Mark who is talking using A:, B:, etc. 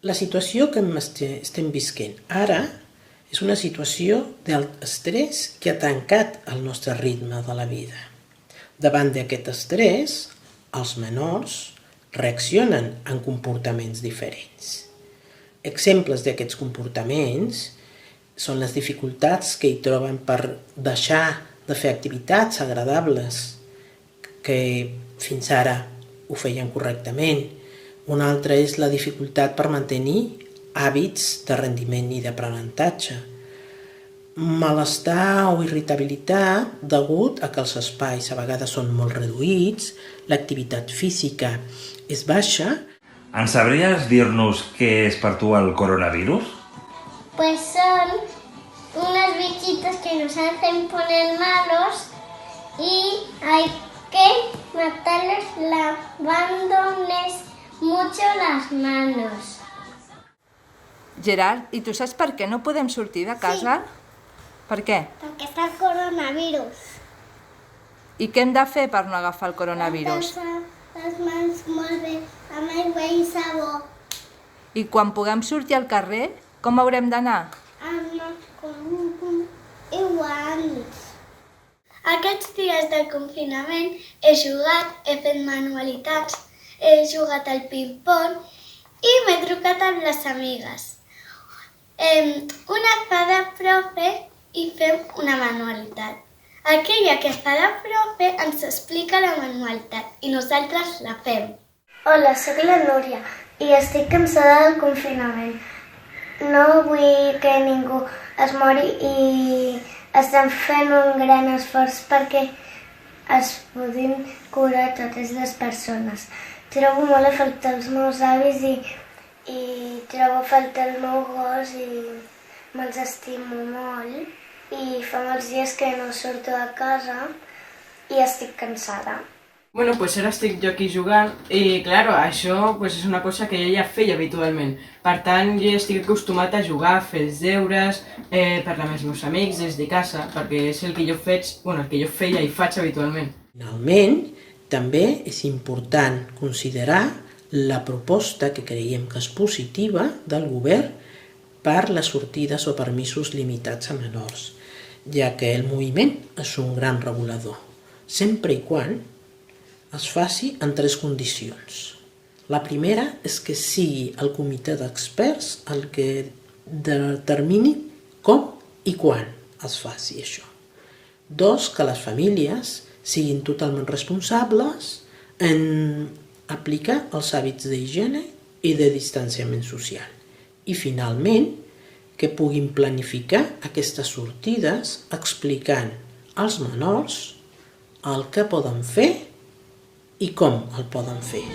A: La situació que estem visquent ara és una situació d'estrès que ha tancat el nostre ritme de la vida. Davant d'aquest estrès, els menors reaccionen en comportaments diferents. Exemples d'aquests comportaments són les dificultats que hi troben per deixar de fer activitats agradables que fins ara ho feien correctament. Una altra és la dificultat per mantenir hàbits de rendiment i d'aprenentatge. Malestar o irritabilitat degut a que els espais a vegades són molt reduïts, l'activitat física és baixa.
B: Ens sabries dir-nos què és per tu el coronavirus?
C: Pues son unos bichitos que nos hacen poner malos y hay que matarlos lavándoles mucho las manos.
D: Gerard, i tu saps per què no podem sortir de casa?
C: Sí.
D: Per què?
C: Perquè està el coronavirus.
D: I què hem de fer per no agafar el coronavirus?
C: Les mans molt bé, amb aigua i sabó.
D: I quan puguem sortir al carrer, com haurem d'anar?
C: I guants. Aquests dies de confinament he jugat, he fet manualitats, he jugat al ping-pong i m'he trucat amb les amigues. Una fa de profe i fem una manualitat. Aquella que fa de profe ens explica la manualitat i nosaltres la fem. Hola, soc la Núria i estic cansada del confinament. No vull que ningú es mori i estem fent un gran esforç perquè es puguin curar totes les persones. Trobo molt a faltar els meus avis i trobo a faltar el meu gos i me'ls estimo molt. I fa molts dies que no surto de casa i estic cansada.
E: Bueno, pues ara estic jo aquí jugant i, claro, això pues, és una cosa que jo ja feia habitualment. Per tant, jo estic acostumat a jugar, a fer els deures, parlar amb els meus amics des de casa, perquè és el que jo feia i faig habitualment.
A: Finalment, també és important considerar la proposta que creiem que és positiva del govern per les sortides o permisos limitats a menors, ja que el moviment és un gran regulador, sempre i quan es faci en 3 condicions. La primera és que sigui el comitè d'experts el que determini com i quan es faci això. 2, que les famílies siguin totalment responsables en aplicar els hàbits d'higiene i de distanciament social. I finalment, que puguin planificar aquestes sortides explicant als menors el que poden fer i com el poden fer.